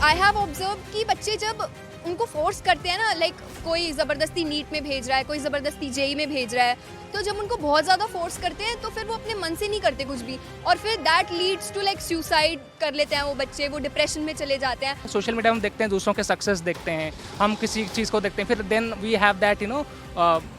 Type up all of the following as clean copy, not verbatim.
I have observe कि बच्चे जब उनको फोर्स करते हैं ना, लाइक कोई ज़बरदस्ती नीट में भेज रहा है, कोई ज़बरदस्ती जेई में भेज रहा है, तो जब उनको बहुत ज़्यादा फोर्स करते हैं तो फिर वो अपने मन से नहीं करते कुछ भी, और फिर that leads to like suicide कर लेते हैं वो बच्चे, वो डिप्रेशन में चले जाते हैं। सोशल मीडिया में देखते हैं दूसरों के सक्सेस देखते हैं, हम किसी चीज़ को देखते हैं, फिर then we have that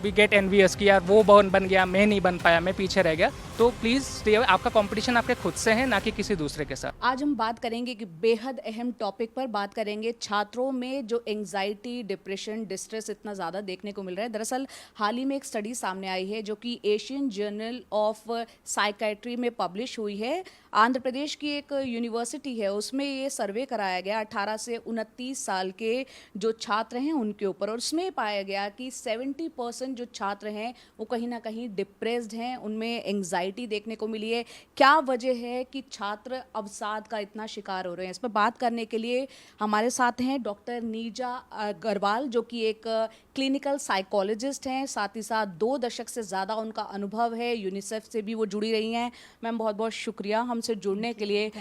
we get envious कि यार वो बन गया, मैं नहीं बन पाया, मैं पीछे रह गया। तो प्लीज़ आपका कंपटीशन आपके खुद से है, ना कि किसी दूसरे के साथ। आज हम बात करेंगे कि बेहद अहम टॉपिक पर बात करेंगे, छात्रों में जो एंजाइटी, डिप्रेशन, डिस्ट्रेस इतना ज़्यादा देखने को मिल रहा है। दरअसल हाल ही में एक स्टडी सामने आई है जो कि एशियन जर्नल ऑफ साइकेट्री में पब्लिश हुई है। आंध्र प्रदेश की एक यूनिवर्सिटी है, उसमें ये सर्वे कराया गया 18 से 29 साल के जो छात्र हैं उनके ऊपर, और उसमें पाया गया कि 70% जो छात्र हैं वो कहीं ना कहीं डिप्रेस्ड हैं, उनमें एंजाइटी देखने को मिली है। क्या वजह है कि छात्र अवसाद का इतना शिकार हो रहे हैं? इस पर बात करने के लिए हमारे साथ हैं डॉक्टर नीजा अग्रवाल, जो कि एक क्लिनिकल साइकोलॉजिस्ट हैं, साथ ही साथ 2 दशक से ज़्यादा उनका अनुभव है, यूनिसेफ से भी वो जुड़ी रही हैं। मैम बहुत बहुत शुक्रिया हमसे जुड़ने के लिए।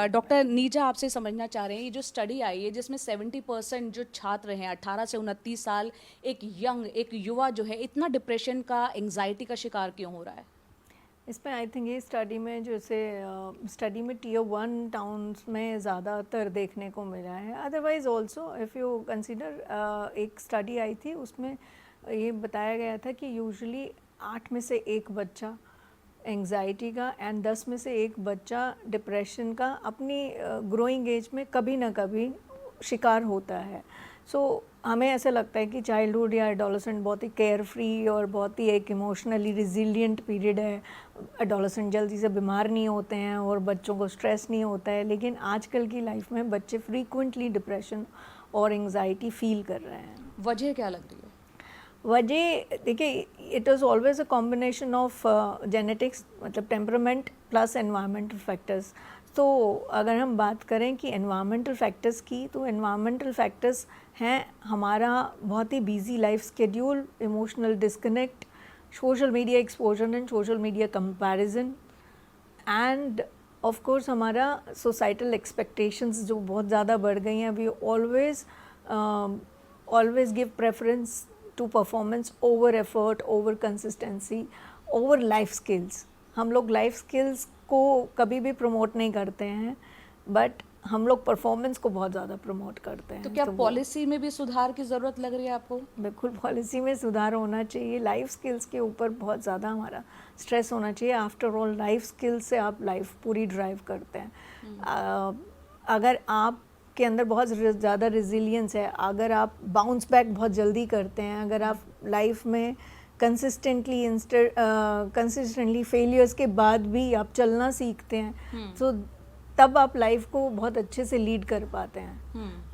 डॉक्टर नीजा, आपसे समझना चाह रहे हैं, ये जो स्टडी आई है जिसमें 70% जो छात्र हैं 18 से 29 साल, एक युवा जो है, इतना डिप्रेशन का, एंजाइटी का शिकार क्यों हो रहा है? इसमें आई थिंक ये स्टडी में जैसे स्टडी में टियर 1 टाउन्स में ज़्यादातर देखने को मिला है। Otherwise also if you consider, एक स्टडी आई थी उसमें ये बताया गया था कि यूजुअली 8 में से 1 बच्चा एंजाइटी का एंड 10 में से 1 बच्चा डिप्रेशन का अपनी ग्रोइंग एज में कभी ना कभी शिकार होता है। हमें ऐसा लगता है कि चाइल्डहुड या एडोलेसेंट बहुत ही केयर फ्री और बहुत ही एक इमोशनली रिजिलियंट पीरियड है। एडोलेसेंट जल्दी से बीमार नहीं होते हैं और बच्चों को स्ट्रेस नहीं होता है, लेकिन आजकल की लाइफ में बच्चे फ्रीक्वेंटली डिप्रेशन और एंजाइटी फील कर रहे हैं। वजह क्या लग रही है? वजह देखिए, it is always a combination of genetics, मतलब टेम्परामेंट प्लस एनवायरमेंटल फैक्टर्स। तो अगर हम बात करें कि एनवायरमेंटल फैक्टर्स की, तो एनवायरमेंटल फैक्टर्स हैं हमारा बहुत ही busy life schedule, emotional disconnect, social media exposure and social media comparison, and of course हमारा सोसाइटल एक्सपेक्टेशंस जो बहुत ज़्यादा बढ़ गई हैं। We always give preference to performance over effort, over consistency, over life skills. हम लोग लाइफ स्किल्स को कभी भी प्रमोट नहीं करते हैं, बट हम लोग परफॉर्मेंस को बहुत ज़्यादा प्रमोट करते हैं। तो क्या पॉलिसी में भी सुधार की ज़रूरत लग रही है आपको? बिल्कुल, पॉलिसी में सुधार होना चाहिए। लाइफ स्किल्स के ऊपर बहुत ज़्यादा हमारा स्ट्रेस होना चाहिए। आफ्टर ऑल लाइफ स्किल्स से आप लाइफ पूरी ड्राइव करते हैं। अगर आप के अंदर बहुत ज़्यादा रिजिलियंस है, अगर आप बाउंस बैक बहुत जल्दी करते हैं, अगर आप लाइफ में कंसिस्टेंटली फेलियर्स के बाद भी आप चलना सीखते हैं, तो तब आप लाइफ को बहुत अच्छे से लीड कर पाते हैं।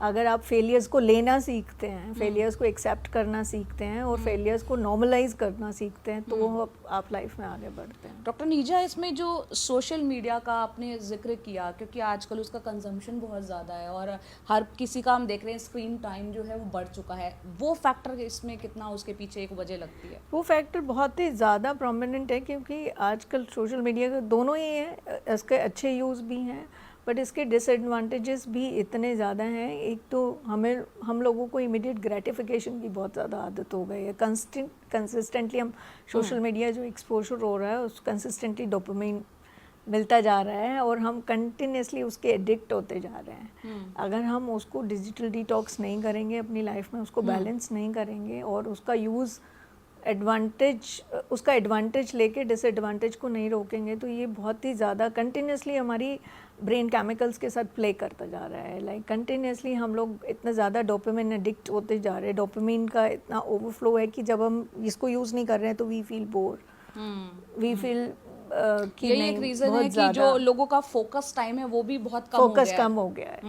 अगर आप फेलियर्स को लेना सीखते हैं, फेलियर्स को एक्सेप्ट करना सीखते हैं और फेलियर्स को नॉर्मलाइज करना सीखते हैं, तो आप लाइफ में आगे बढ़ते हैं। डॉक्टर नीजा, इसमें जो सोशल मीडिया का आपने जिक्र किया, क्योंकि आजकल उसका कंजम्पशन बहुत ज़्यादा है और हर किसी का हम देख रहे हैं स्क्रीन टाइम जो है वो बढ़ चुका है, वो फैक्टर इसमें कितना उसके पीछे एक वजह लगती है? वो फैक्टर बहुत ही ज़्यादा प्रोमिनेंट है, क्योंकि आजकल सोशल मीडिया का दोनों ही है, इसके अच्छे यूज़ भी हैं बट इसके डिसएडवांटेजेस भी इतने ज़्यादा हैं। एक तो हम लोगों को इमीडिएट ग्रेटिफिकेशन की बहुत ज़्यादा आदत हो गई है। कंसिस्टेंटली हम सोशल मीडिया जो एक्सपोजर हो रहा है उस कंसिस्टेंटली डोपामाइन मिलता जा रहा है और हम कंटिन्यूसली उसके एडिक्ट होते जा रहे हैं। अगर हम उसको डिजिटल डिटॉक्स नहीं करेंगे अपनी लाइफ में, उसको बैलेंस नहीं करेंगे और उसका एडवांटेज लेके डिसएडवांटेज को नहीं रोकेंगे, तो ये बहुत ही ज़्यादा कंटिन्यूसली हमारी ब्रेन केमिकल्स के साथ प्ले करता जा रहा है। लाइक कंटिन्यूसली हम लोग इतना ज़्यादा डोपामाइन एडिक्ट होते जा रहे हैं। डोपामाइन का इतना ओवरफ्लो है कि जब हम इसको यूज़ नहीं कर रहे हैं तो we feel bore, we feel कि यही एक रीज़न है कि जो लोगों का फोकस टाइम है वो भी बहुत कम हो गया है।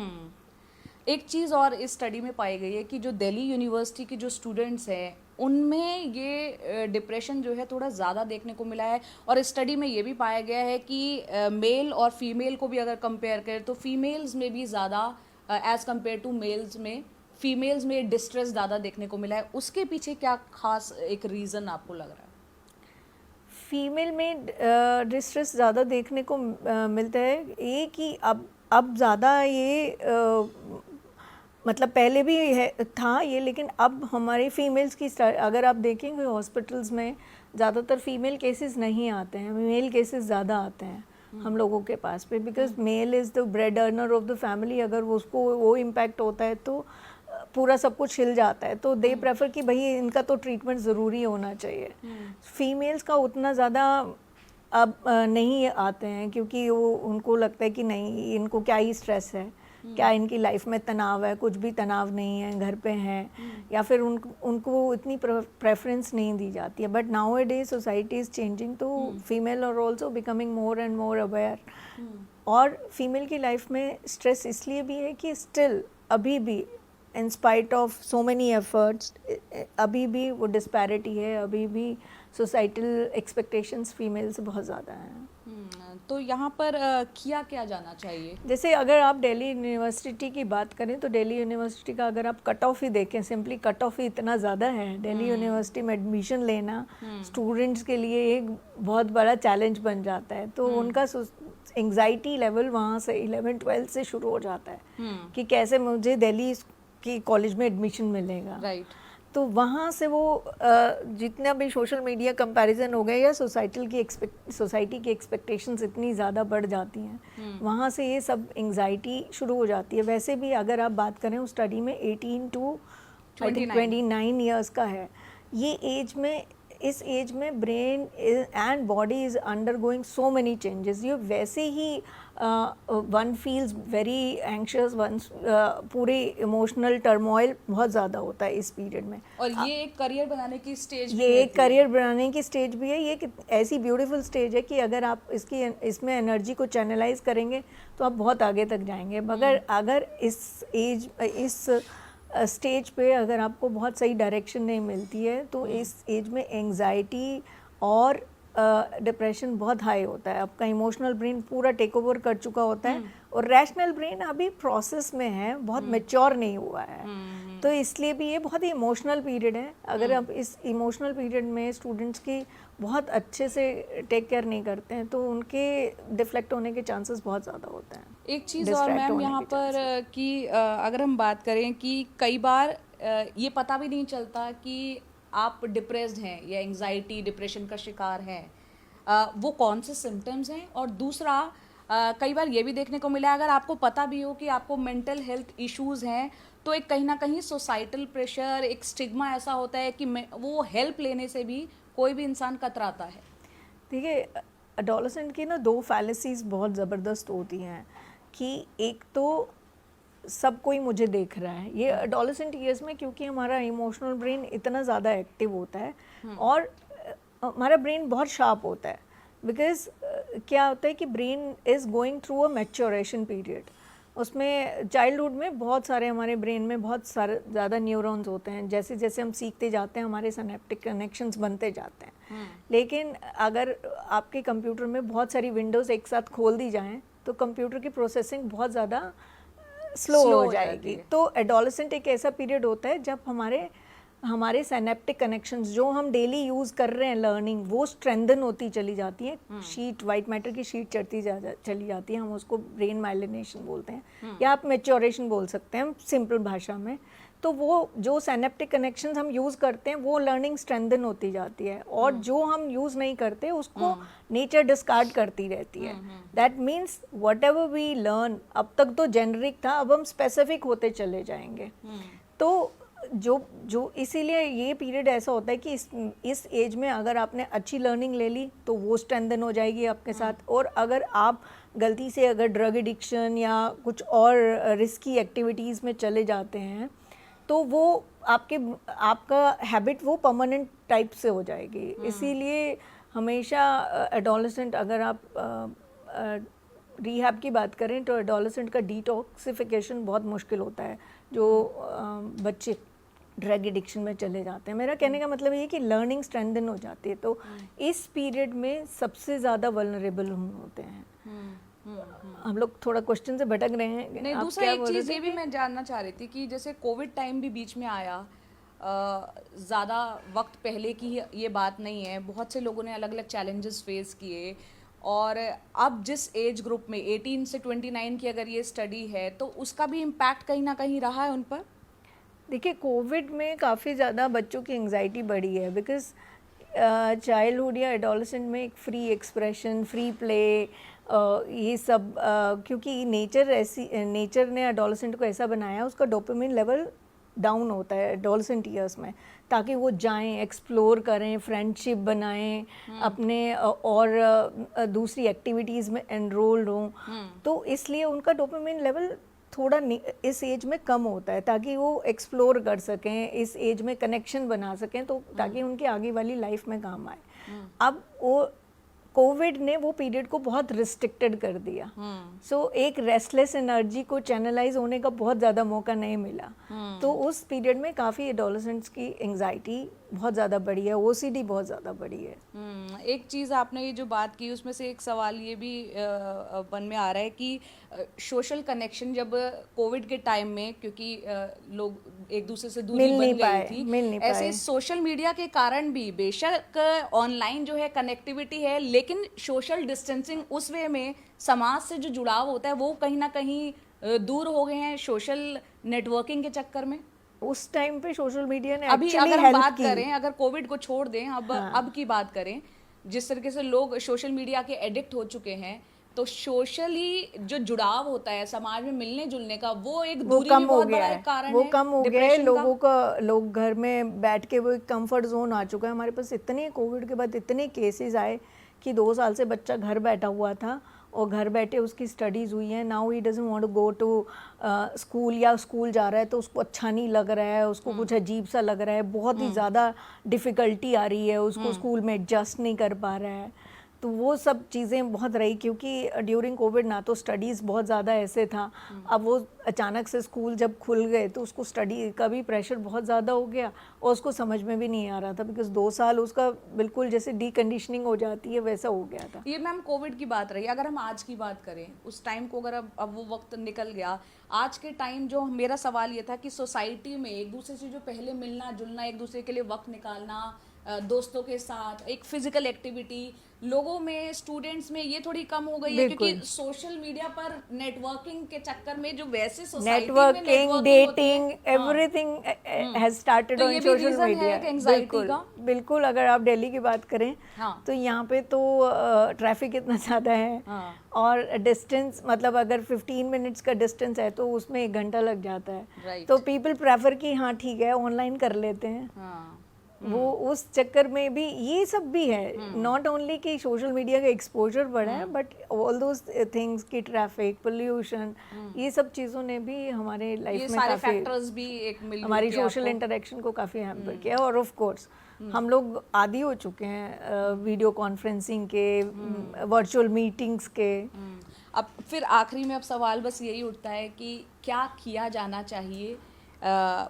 एक चीज़ और इस स्टडी में पाई गई है कि जो दिल्ली यूनिवर्सिटी के जो स्टूडेंट्स हैं उनमें ये डिप्रेशन जो है थोड़ा ज़्यादा देखने को मिला है, और इस स्टडी में ये भी पाया गया है कि मेल और फीमेल को भी अगर कंपेयर करें तो फीमेल्स में भी ज़्यादा एज़ कंपेयर टू मेल्स में, फीमेल्स में डिस्ट्रेस ज़्यादा देखने को मिला है। उसके पीछे क्या खास एक रीज़न आपको लग रहा है? फीमेल में डिस्ट्रेस ज़्यादा देखने को मिलता है ये कि अब ज़्यादा ये मतलब पहले भी है था ये, लेकिन अब हमारे फीमेल्स की अगर आप देखेंगे हॉस्पिटल्स में ज़्यादातर फीमेल केसेस नहीं आते हैं, मेल केसेस ज़्यादा आते हैं हम लोगों के पास पे, because mail is the bread earner of the family. अगर उसको वो इम्पैक्ट होता है तो पूरा सब कुछ हिल जाता है, तो दे प्रेफर कि भाई इनका तो ट्रीटमेंट ज़रूरी होना चाहिए। फीमेल्स का उतना ज़्यादा अब नहीं आते हैं, क्योंकि वो उनको लगता है कि नहीं, इनको क्या ही स्ट्रेस है, क्या इनकी लाइफ में तनाव है, कुछ भी तनाव नहीं है, घर पे हैं, या फिर उनको इतनी प्रेफरेंस नहीं दी जाती है। But nowadays society is changing, तो female are also becoming more and more aware. और फीमेल की लाइफ में स्ट्रेस इसलिए भी है कि स्टिल अभी भी in spite of so many efforts अभी भी वो डिस्पैरिटी है, अभी भी सोसाइटल एक्सपेक्टेशंस फीमेल से बहुत ज़्यादा हैं। तो यहाँ पर किया क्या जाना चाहिए? जैसे अगर आप दिल्ली यूनिवर्सिटी की बात करें तो दिल्ली यूनिवर्सिटी का अगर आप कट ऑफ ही देखें, सिंपली कट ऑफ ही इतना ज़्यादा है, दिल्ली यूनिवर्सिटी में एडमिशन लेना स्टूडेंट्स के लिए एक बहुत बड़ा चैलेंज बन जाता है। तो उनका एंग्जाइटी लेवल वहाँ से 11-12 से शुरू हो जाता है कि कैसे मुझे दिल्ली की कॉलेज में एडमिशन मिलेगा। राइट। तो वहाँ से वो जितना भी सोशल मीडिया कंपैरिजन हो गए या सोसाइटी की एक्सपेक्टेशंस इतनी ज़्यादा बढ़ जाती हैं, वहाँ से ये सब एंग्जाइटी शुरू हो जाती है। वैसे भी अगर आप बात करें उस स्टडी में 18 to 29 ईयर्स का है ये एज में, इस एज में brain and body is undergoing so many changes. ये वैसे ही one feels very anxious, one पूरे इमोशनल टर्मोइल बहुत ज़्यादा होता है इस पीरियड में। और ये एक करियर बनाने की स्टेज ये एक करियर बनाने की स्टेज भी है। ये एक ऐसी ब्यूटीफुल स्टेज है कि अगर आप इसमें एनर्जी को चैनलाइज करेंगे तो आप बहुत आगे तक जाएंगे। मगर अगर इस स्टेज पे अगर आपको बहुत सही डायरेक्शन नहीं मिलती है तो इस एज में एंग्जाइटी और डिप्रेशन बहुत हाई होता है। आपका इमोशनल ब्रेन पूरा टेक ओवर कर चुका होता है और रैशनल ब्रेन अभी प्रोसेस में है, बहुत मैच्योर नहीं हुआ है। तो इसलिए भी ये बहुत ही इमोशनल पीरियड है। अगर आप इस इमोशनल पीरियड में स्टूडेंट्स की बहुत अच्छे से टेक केयर नहीं करते हैं तो उनके डिफ्लेक्ट होने के चांसेस बहुत ज़्यादा होते हैं। एक चीज़ और मैम यहाँ पर कि अगर हम बात करें कि कई बार ये पता भी नहीं चलता कि आप डिप्रेस्ड हैं या एंग्जाइटी डिप्रेशन का शिकार हैं, वो कौन से सिम्टम्स हैं। और दूसरा कई बार ये भी देखने को मिला है अगर आपको पता भी हो कि आपको मेंटल हेल्थ इश्यूज़ हैं तो एक कहीं ना कहीं सोसाइटल प्रेशर, एक स्टिग्मा ऐसा होता है कि वो हेल्प लेने से भी कोई भी इंसान कतराता है। देखिए एडोलेसेंट की ना दो फैलेसीज बहुत ज़बरदस्त होती हैं कि एक तो सब कोई मुझे देख रहा है। ये एडोलेसेंट ईयर्स में क्योंकि हमारा इमोशनल ब्रेन इतना ज़्यादा एक्टिव होता है और हमारा ब्रेन बहुत शार्प होता है, बिकॉज क्या होता है कि brain is going through a maturation period. उसमें चाइल्डहुड में बहुत सारे हमारे ब्रेन में बहुत सारे ज़्यादा न्यूरॉन्स होते हैं। जैसे जैसे हम सीखते जाते हैं हमारे सिनेप्टिक कनेक्शंस बनते जाते हैं। लेकिन अगर आपके कंप्यूटर में बहुत सारी विंडोज़ एक साथ खोल दी जाएं तो कंप्यूटर की प्रोसेसिंग बहुत ज़्यादा स्लो हो जाएगी। तो एडोलेसेंट एक ऐसा पीरियड होता है जब हमारे सिनेप्टिक कनेक्शंस जो हम डेली यूज़ कर रहे हैं लर्निंग, वो स्ट्रेंथन होती चली जाती है। शीट, वाइट मैटर की शीट चढ़ती चली जाती है। हम उसको ब्रेन माइलिनेशन बोलते हैं या आप मैच्योरेशन बोल सकते हैं सिंपल भाषा में। तो वो जो सिनेप्टिक कनेक्शंस हम यूज़ करते हैं वो लर्निंग स्ट्रेंथन होती जाती है और जो हम यूज़ नहीं करते उसको नेचर डिस्कार्ड करती रहती है। That means whatever we learn, अब तक तो जेनरिक था, अब हम स्पेसिफिक होते चले जाएंगे। तो जो इसीलिए ये पीरियड ऐसा होता है कि इस एज में अगर आपने अच्छी लर्निंग ले ली तो वो स्ट्रेंथन हो जाएगी आपके साथ। और अगर आप गलती से अगर ड्रग एडिक्शन या कुछ और रिस्की एक्टिविटीज़ में चले जाते हैं तो वो आपका हैबिट वो परमानेंट टाइप से हो जाएगी। इसीलिए हमेशा एडोलेसेंट, अगर आप रिहैब की बात करें तो एडोलेसेंट का डिटॉक्सिफिकेशन बहुत मुश्किल होता है जो बच्चे ड्रग एडिक्शन में चले जाते हैं। मेरा कहने का मतलब ये है कि लर्निंग स्ट्रेंथन हो जाती है। तो इस पीरियड में सबसे ज़्यादा वल्नरेबल हम होते हैं। हम लोग थोड़ा क्वेश्चन से भटक रहे हैं। नहीं, दूसरा एक चीज़ ये भी मैं जानना चाह रही थी कि जैसे कोविड टाइम भी बीच में आया, ज़्यादा वक्त पहले की ये बात नहीं है, बहुत से लोगों ने अलग अलग चैलेंजेस फेस किए और अब जिस एज ग्रुप में 18 से 29 की अगर ये स्टडी है तो उसका भी इम्पैक्ट कहीं ना कहीं रहा है उन पर? देखिए, कोविड में काफ़ी ज़्यादा बच्चों की एंग्जाइटी बढ़ी है, बिकॉज चाइल्डहुड या एडोलेसेंट में एक फ्री एक्सप्रेशन, फ्री प्ले, ये सब क्योंकि नेचर ने एडोलेसेंट को ऐसा बनाया, उसका डोपामिन लेवल डाउन होता है एडोलेसेंट ईयर्स में, ताकि वो जाएं, एक्सप्लोर करें, फ्रेंडशिप बनाएं, अपने और दूसरी एक्टिविटीज़ में एनरोल्ड हों। तो इसलिए उनका डोपामिन लेवल थोड़ा इस एज में कम होता है, ताकि वो एक्सप्लोर कर सकें, इस एज में कनेक्शन बना सकें, तो ताकि उनकी आगे वाली लाइफ में काम आए। अब वो कोविड ने वो पीरियड को बहुत रिस्ट्रिक्टेड कर दिया, सो एक रेस्टलेस एनर्जी को चैनलाइज होने का बहुत ज़्यादा मौका नहीं मिला। तो उस पीरियड में काफ़ी एडोलेसेंट्स की एंग्जाइटी बहुत ज़्यादा बढ़ी है, ओसीडी बहुत ज़्यादा बढ़ी है। एक चीज़ आपने ये जो बात की उसमें से एक सवाल ये भी मन में आ रहा है कि सोशल कनेक्शन जब कोविड के टाइम में, क्योंकि लोग एक दूसरे से दूरी मिल बन नहीं गई पाए, थी, मिल नहीं ऐसे पाए। सोशल मीडिया के कारण भी बेशक ऑनलाइन जो है कनेक्टिविटी है, लेकिन सोशल डिस्टेंसिंग उस वे में समाज से जो जुड़ाव होता है वो कहीं ना कहीं दूर हो गए हैं सोशल नेटवर्किंग के चक्कर में। उस टाइम पे सोशल मीडिया ने अभी एक्चुअली अगर हम हेल्प बात की। करें, अगर कोविड को छोड़ दें, अब की बात करें, जिस तरीके से लोग सोशल मीडिया के एडिक्ट हो चुके हैं, तो सोशली जो जुड़ाव होता है समाज में मिलने जुलने का, वो एक वो दूरी कम भी हो बहुत गया बड़ा है, एक कारण वो है कम हो गया है डिप्रेशन का। लोगों का। लोग घर में बैठ के वो एक कंफर्ट जोन आ चुका है। हमारे पास इतने कोविड के बाद इतने केसेस आए कि 2 साल से बच्चा घर बैठा हुआ था और घर बैठे उसकी स्टडीज़ हुई हैं। Now he doesn't want to go to school, या स्कूल जा रहा है तो उसको अच्छा नहीं लग रहा है, उसको कुछ अजीब सा लग रहा है, बहुत ही ज़्यादा डिफ़िकल्टी आ रही है, उसको स्कूल में एडजस्ट नहीं कर पा रहा है। तो वो सब चीज़ें बहुत रही, क्योंकि ड्यूरिंग कोविड ना तो स्टडीज़ बहुत ज़्यादा ऐसे था, अब वो अचानक से स्कूल जब खुल गए तो उसको स्टडी का भी प्रेशर बहुत ज़्यादा हो गया और उसको समझ में भी नहीं आ रहा था, बिकॉज 2 साल उसका बिल्कुल जैसे डीकंडीशनिंग हो जाती है वैसा हो गया था। ये मैम कोविड की बात रही, अगर हम आज की बात करें, उस टाइम को अगर अब वो वक्त निकल गया, आज के टाइम जो मेरा सवाल ये था कि सोसाइटी में एक दूसरे से जो पहले मिलना जुलना, एक दूसरे के लिए वक्त निकालना, दोस्तों के साथ एक फिजिकल एक्टिविटी, लोगों में, स्टूडेंट्स में ये थोड़ी कम हो गई है, क्योंकि सोशल मीडिया पर नेटवर्किंग के चक्कर में जो वैसे सोसाइटी में networking, dating, everything has started तो ऑन ये भी सोशल reason है मीडिया। एक anxiety बिल्कुल का? बिल्कुल। अगर आप दिल्ली की बात करें तो यहाँ पे तो ट्रैफिक इतना ज़्यादा है, और डिस्टेंस मतलब अगर 15 मिनट्स का डिस्टेंस है तो उसमें 1 घंटा लग जाता है। Right. तो पीपल प्रेफर कि हाँ ठीक है ऑनलाइन कर लेते हैं। वो उस चक्कर में भी ये सब भी है, नॉट ओनली कि सोशल मीडिया का एक्सपोजर बढ़ा है, बट ऑल दोज थिंग्स की ट्रैफिक, पोल्यूशन, ये सब चीज़ों ने भी हमारे ये लाइफ में सारे काफ़ी फैक्टर्स भी एक मिल हमारी सोशल इंटरेक्शन को काफ़ी हैम्पर किया। और ऑफ कोर्स हम लोग आदी हो चुके हैं वीडियो कॉन्फ्रेंसिंग के, वर्चुअल मीटिंग्स के। अब फिर आखिरी में अब सवाल बस यही उठता है कि क्या किया जाना चाहिए,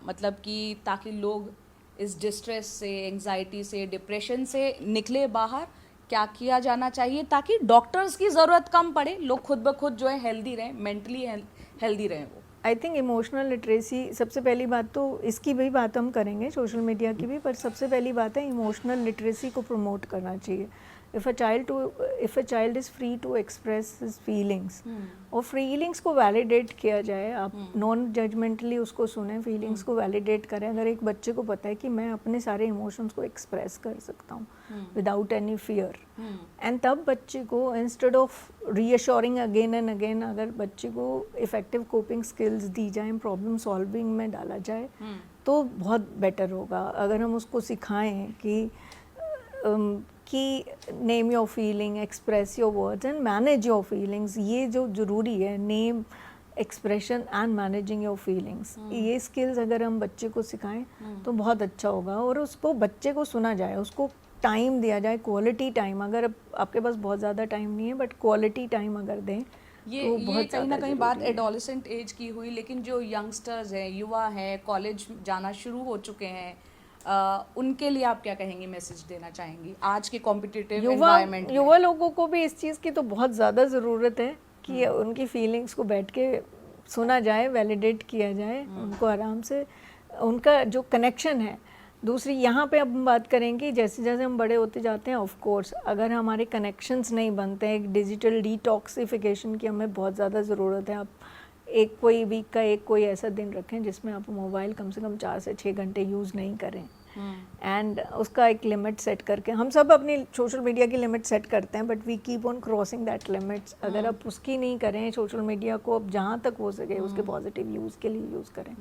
मतलब कि ताकि लोग इस डिस्ट्रेस से, एंजाइटी से, डिप्रेशन से निकले बाहर, क्या किया जाना चाहिए ताकि डॉक्टर्स की ज़रूरत कम पड़े, लोग खुद ब खुद जो है हेल्दी रहें, मेंटली हेल्दी रहें वो? आई थिंक इमोशनल लिटरेसी सबसे पहली बात, तो इसकी भी बात हम करेंगे, सोशल मीडिया की भी, पर सबसे पहली बात है इमोशनल लिटरेसी को प्रमोट करना चाहिए। If a child is free to express his feelings, और फीलिंग्स को वैलिडेट किया जाए, आप नॉन जजमेंटली उसको सुने, फीलिंग्स को वैलिडेट करें। अगर एक बच्चे को पता है कि मैं अपने सारे इमोशंस को एक्सप्रेस कर सकता हूँ विदाउट एनी फियर, एंड तब बच्चे को instead of reassuring again and again, अगर बच्चे को इफ़ेक्टिव कोपिंग स्किल्स दी जाए, प्रॉब्लम सॉल्विंग में डाला जाए तो बहुत बेटर होगा। अगर हम उसको सिखाएं कि name your feeling, express your words and manage your feelings, ये जो ज़रूरी है, name, expression and managing your feelings, ये स्किल्स अगर हम बच्चे को सिखाएं तो बहुत अच्छा होगा। और उसको, बच्चे को सुना जाए, उसको टाइम दिया जाए, क्वालिटी टाइम। अगर आपके पास बहुत ज़्यादा टाइम नहीं है बट क्वालिटी टाइम अगर दें ये कहीं ना कहीं बात एडोलेसेंट एज की हुई, लेकिन जो यंगस्टर्स हैं, युवा हैं, कॉलेज जाना शुरू हो चुके हैं, उनके लिए आप क्या कहेंगी, मैसेज देना चाहेंगी आज के कॉम्पिटिटिव एनवायरनमेंट में? युवा लोगों को भी इस चीज़ की तो बहुत ज़्यादा ज़रूरत है कि उनकी फीलिंग्स को बैठ के सुना जाए, वैलिडेट किया जाए, उनको आराम से, उनका जो कनेक्शन है दूसरी यहाँ पे अब हम बात करेंगे जैसे जैसे हम बड़े होते जाते हैं, ऑफ कोर्स अगर हमारे कनेक्शंस नहीं बनते हैं, एक डिजिटल डिटॉक्सिफिकेशन की हमें बहुत ज़्यादा ज़रूरत है। आप एक कोई वीक का एक कोई ऐसा दिन रखें जिसमें आप मोबाइल कम से कम 4 से 6 घंटे यूज़ नहीं करें, एंड उसका एक लिमिट सेट करके, हम सब अपनी सोशल मीडिया की लिमिट सेट करते हैं but we keep on crossing that limits. अगर आप उसकी नहीं करें, सोशल मीडिया को अब जहाँ तक हो सके उसके पॉजिटिव यूज़ के लिए यूज़ करें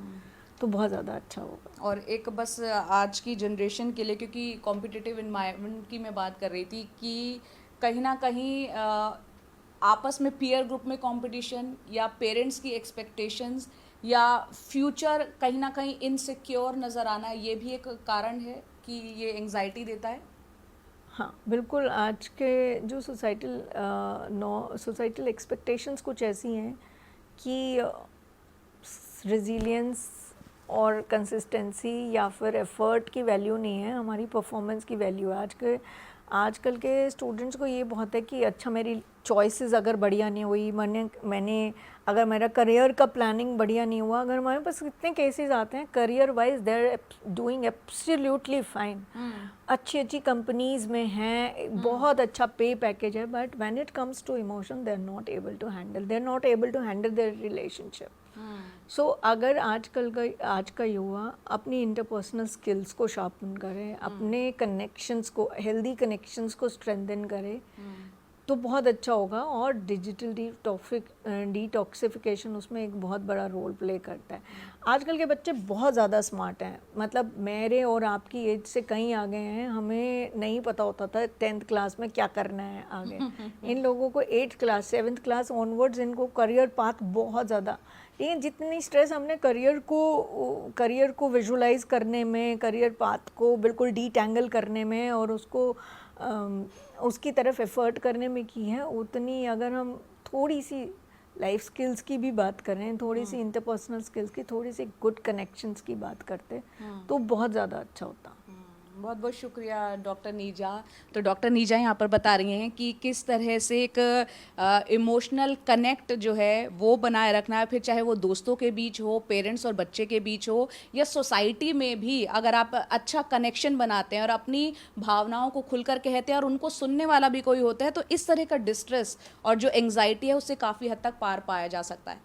तो बहुत ज़्यादा अच्छा होगा। और एक बस आज की जनरेशन के लिए, क्योंकि कॉम्पिटिटिव इन्वायरमेंट की मैं बात कर रही थी कि कहीं ना कहीं आपस में पीयर ग्रुप में कंपटीशन या पेरेंट्स की एक्सपेक्टेशंस या फ्यूचर कहीं ना कहीं इनसिक्योर नज़र आना, ये भी एक कारण है कि ये एंजाइटी देता है। हाँ बिल्कुल, आज के जो सोसाइटल एक्सपेक्टेशंस कुछ ऐसी हैं कि रेजिलियंस और कंसिस्टेंसी या फिर एफर्ट की वैल्यू नहीं है, हमारी परफॉर्मेंस की वैल्यू है। आजकल के स्टूडेंट्स को ये बहुत है कि अच्छा मेरी चॉइसेस अगर बढ़िया नहीं हुई, मैंने अगर मेरा करियर का प्लानिंग बढ़िया नहीं हुआ, अगर हमारे पास कितने केसेस आते हैं career wise they are doing absolutely fine, अच्छी कंपनीज में हैं, बहुत अच्छा पे पैकेज है, but when it comes to emotion they are not able to handle their relationship. So अगर आज का युवा अपनी इंटरपर्सनल स्किल्स को शार्पन करे, अपने कनेक्शंस को, हेल्दी कनेक्शंस को स्ट्रेंथन करे तो बहुत अच्छा होगा। और डिजिटल डिटॉक्सिफिकेशन उसमें एक बहुत बड़ा रोल प्ले करता है। आजकल के बच्चे बहुत ज़्यादा स्मार्ट हैं, मतलब मेरे और आपकी एज से कहीं आगे हैं। हमें नहीं पता होता था 10th क्लास में क्या करना है आगे। इन लोगों को 8th class 7th class onwards इनको करियर पाथ बहुत ज़्यादा, लेकिन जितनी स्ट्रेस हमने करियर को विजुलाइज करने में, करियर पाथ को बिल्कुल डीटैंगल करने में और उसको उसकी तरफ एफर्ट करने में की है, उतनी अगर हम थोड़ी सी लाइफ स्किल्स की भी बात करें, थोड़ी सी इंटरपर्सनल स्किल्स की, थोड़ी सी गुड कनेक्शंस की बात करते तो बहुत ज़्यादा अच्छा होता। बहुत बहुत शुक्रिया डॉक्टर नीजा। तो डॉक्टर नीजा यहाँ पर बता रही हैं कि किस तरह से एक इमोशनल कनेक्ट जो है वो बनाए रखना है, फिर चाहे वो दोस्तों के बीच हो, पेरेंट्स और बच्चे के बीच हो, या सोसाइटी में भी अगर आप अच्छा कनेक्शन बनाते हैं और अपनी भावनाओं को खुलकर कहते हैं और उनको सुनने वाला भी कोई होता है, तो इस तरह का डिस्ट्रेस और जो एंग्जाइटी है उससे काफ़ी हद तक पार पाया जा सकता है।